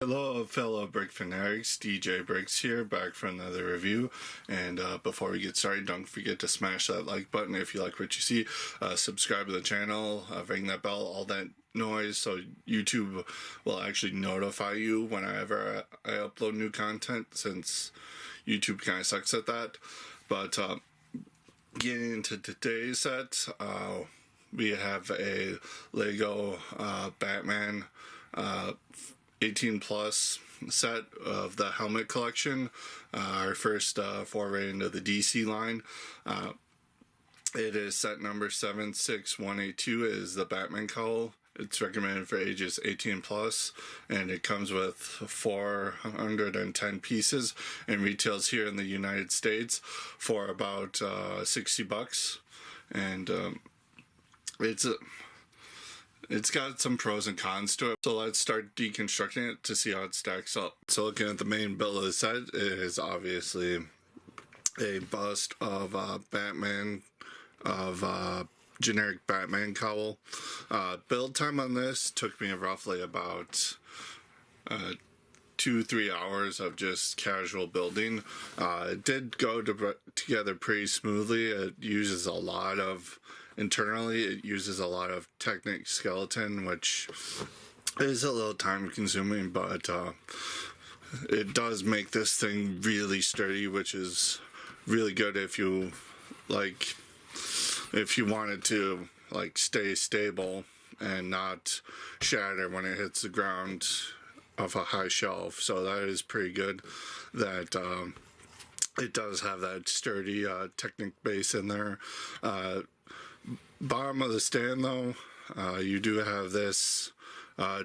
Hello fellow Brick fanatics, DJ Bricks here, back for another review. And before we get started, don't forget to smash that like button if you like what you see. Subscribe to the channel, ring that bell, all that noise, so YouTube will actually notify you whenever I upload new content, since YouTube kind of sucks at that. But getting into today's set, we have a Lego Batman 18 plus set of the helmet collection, our first foray into the DC line. It is set number 76182, is the Batman Cowl. It's recommended for ages 18 plus, and it comes with 410 pieces and retails here in the United States for about 60 bucks. And it's got some pros and cons to it, so let's start deconstructing it to see how it stacks up. So looking at the main build of the set, it is obviously a bust of Batman, of generic Batman Cowl. Build time on this took me roughly about 2-3 hours of just casual building. It did go together pretty smoothly. It uses a lot of internally, it uses a lot of Technic skeleton, which is a little time consuming, but it does make this thing really sturdy, which is really good if you wanted to stay stable and not shatter when it hits the ground off a high shelf. So that is pretty good that it does have that sturdy Technic base in there. Bottom of the stand though, you do have this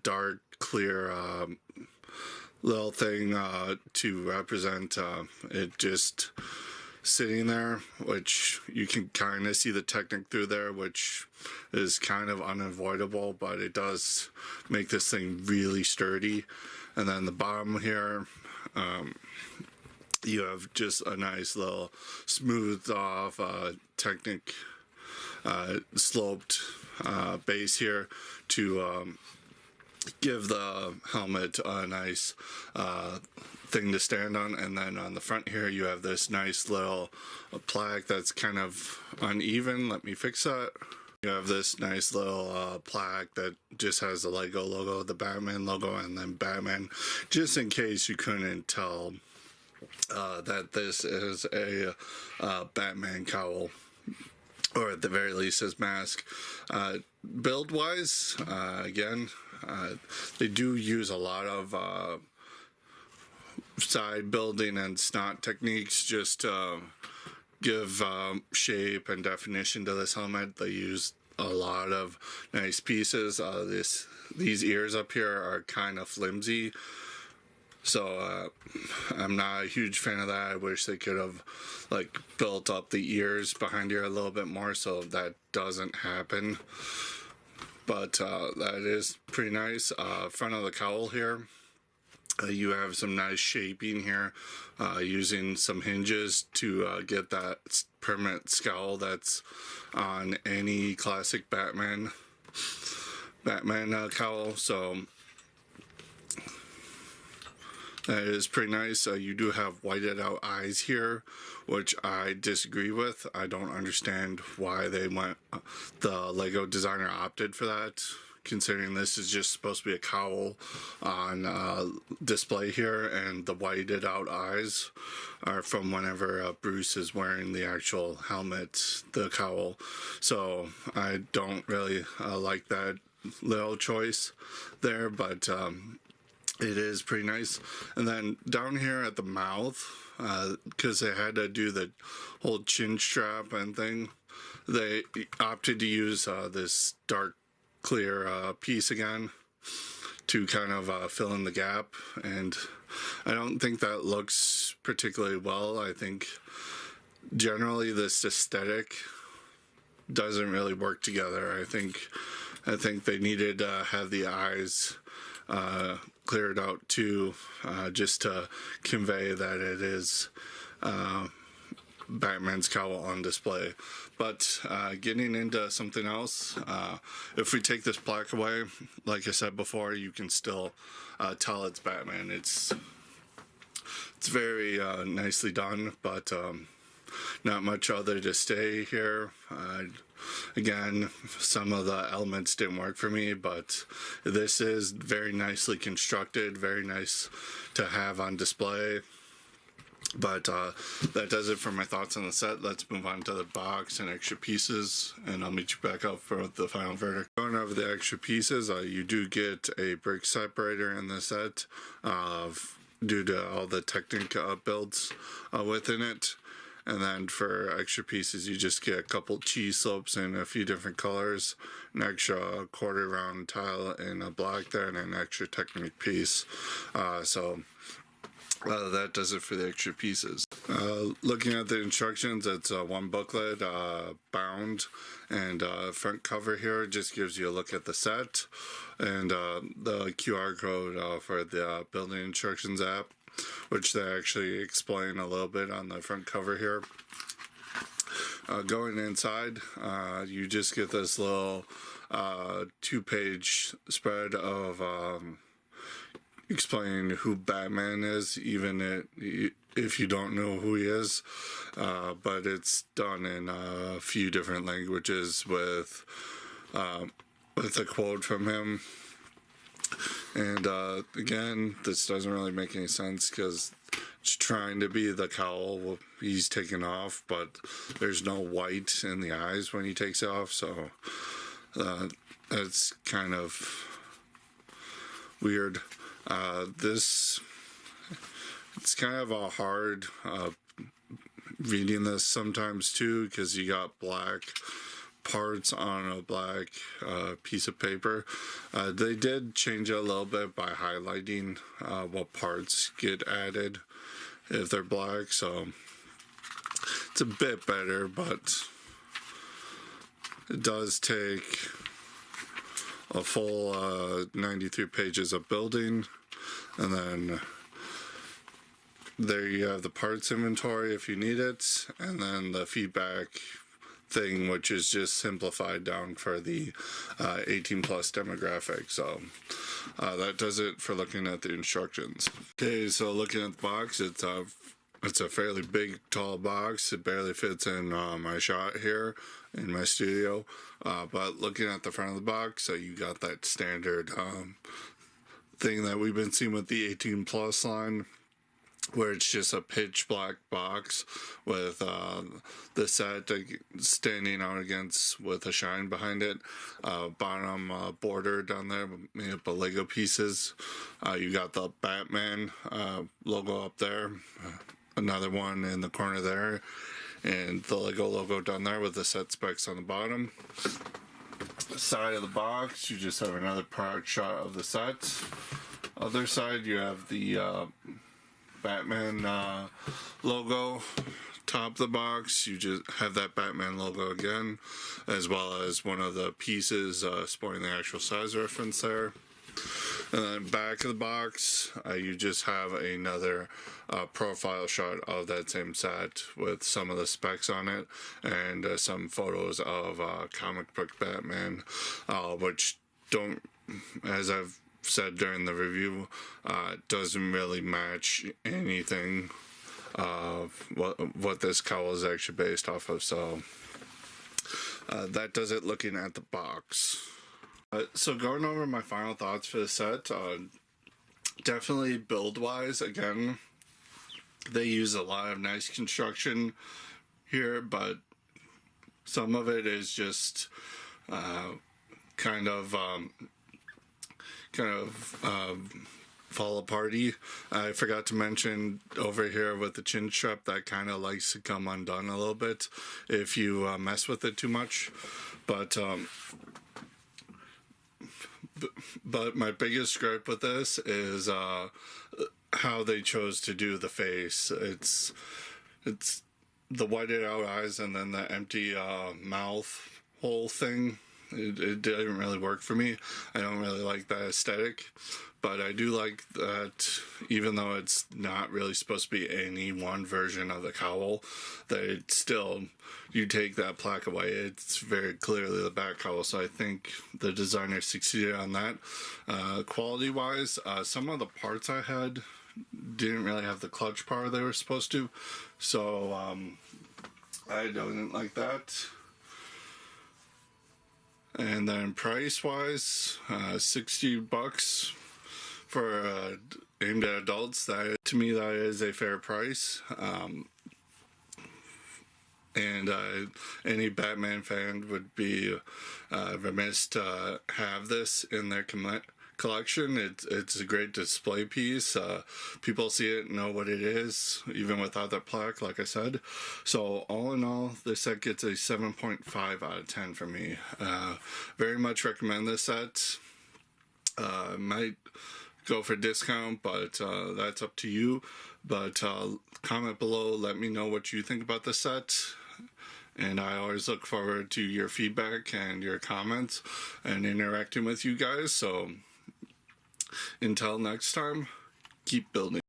dark clear little thing to represent it just sitting there, which you can kind of see the Technic through there, which is kind of unavoidable, but it does make this thing really sturdy. And then the bottom here, you have just a nice little smoothed off Technic sloped base here to give the helmet a nice thing to stand on. And then on the front here you have this nice little plaque that's kind of uneven. Let me fix that. You have this nice little plaque that just has the Lego logo, the Batman logo, and then Batman, just in case you couldn't tell that this is a Batman cowl, or at the very least his mask. Build wise, again, they do use a lot of side building and snot techniques just to give shape and definition to this helmet. They use a lot of nice pieces. These ears up here are kind of flimsy, so I'm not a huge fan of that. I wish they could have built up the ears behind here a little bit more, so that doesn't happen. But that is pretty nice. Front of the cowl here, you have some nice shaping here, using some hinges to get that permanent scowl that's on any classic Batman cowl. So that is pretty nice. You do have whited out eyes here, which I disagree with. I don't understand why the Lego designer opted for that, considering this is just supposed to be a cowl on display here, and the whited out eyes are from whenever Bruce is wearing the actual helmet, the cowl. So I don't really like that little choice there, but it is pretty nice. And then down here at the mouth, because they had to do the whole chin strap and thing, they opted to use this dark clear piece again to kind of fill in the gap, and I don't think that looks particularly well. I think generally this aesthetic doesn't really work together. I think they needed to have the eyes cleared out too, just to convey that it is Batman's cowl on display. But getting into something else, if we take this black away, like I said before, you can still tell it's Batman. It's very nicely done, but not much other to say here. Again, some of the elements didn't work for me, but this is very nicely constructed, very nice to have on display. But that does it for my thoughts on the set. Let's move on to the box and extra pieces, and I'll meet you back up for the final verdict. Going over the extra pieces, you do get a brick separator in the set due to all the Technic builds within it. And then for extra pieces, you just get a couple cheese slopes in a few different colors, an extra quarter round tile in a black there, and an extra Technic piece. That does it for the extra pieces. Looking at the instructions, it's one booklet, bound, and front cover here just gives you a look at the set, and the QR code for the building instructions app, which they actually explain a little bit on the front cover here. Going inside, you just get this little 2-page spread of explaining who Batman is, even if you don't know who he is, but it's done in a few different languages with a quote from him. And again, this doesn't really make any sense because it's trying to be the cowl he's taken off, but there's no white in the eyes when he takes it off, so that's kind of weird. It's kind of a hard reading this sometimes too, because you got black parts on a black piece of paper. They did change it a little bit by highlighting what parts get added if they're black, so it's a bit better, but it does take a full 93 pages of building. And then there you have the parts inventory if you need it, and then the feedback thing, which is just simplified down for the 18 plus demographic. So that does it for looking at the instructions. Okay, so looking at the box, it's a fairly big, tall box. It barely fits in my shot here in my studio. But looking at the front of the box, you got that standard thing that we've been seeing with the 18 plus line, where it's just a pitch black box with the set standing out against with a shine behind it. Bottom border down there made up of Lego pieces. You got the Batman logo up there, another one in the corner there, and the Lego logo down there with the set specs on the bottom. Side of the box, you just have another product shot of the set. Other side, you have the Batman logo. Top of the box, you just have that Batman logo again, as well as one of the pieces sporting the actual size reference there. And then back of the box, you just have another profile shot of that same set with some of the specs on it, and some photos of comic book Batman, which don't, as I've said during the review, doesn't really match anything what this cowl is actually based off of. So that does it looking at the box. So going over my final thoughts for the set, definitely build-wise, again, they use a lot of nice construction here, but some of it is just kind of fall aparty. I forgot to mention over here with the chin strap, that kind of likes to come undone a little bit if you mess with it too much. But my biggest gripe with this is how they chose to do the face. It's the whited out eyes and then the empty mouth hole thing. It didn't really work for me. I don't really like that aesthetic, but I do like that even though it's not really supposed to be any one version of the cowl, that it's still, you take that plaque away, it's very clearly the Bat Cowl. So I think the designer succeeded on that. Quality wise, some of the parts I had didn't really have the clutch power they were supposed to, so I didn't like that. And then price wise, $60 for aimed at adults. That, to me, that is a fair price. And any Batman fan would be remiss to have this in their collection. It's a great display piece. People see it, know what it is, even without that plaque, like I said. So all in all, this set gets a 7.5 out of 10 for me. Very much recommend this set. Might go for discount, but that's up to you. But comment below, let me know what you think about the set. And I always look forward to your feedback and your comments and interacting with you guys. So until next time, keep building.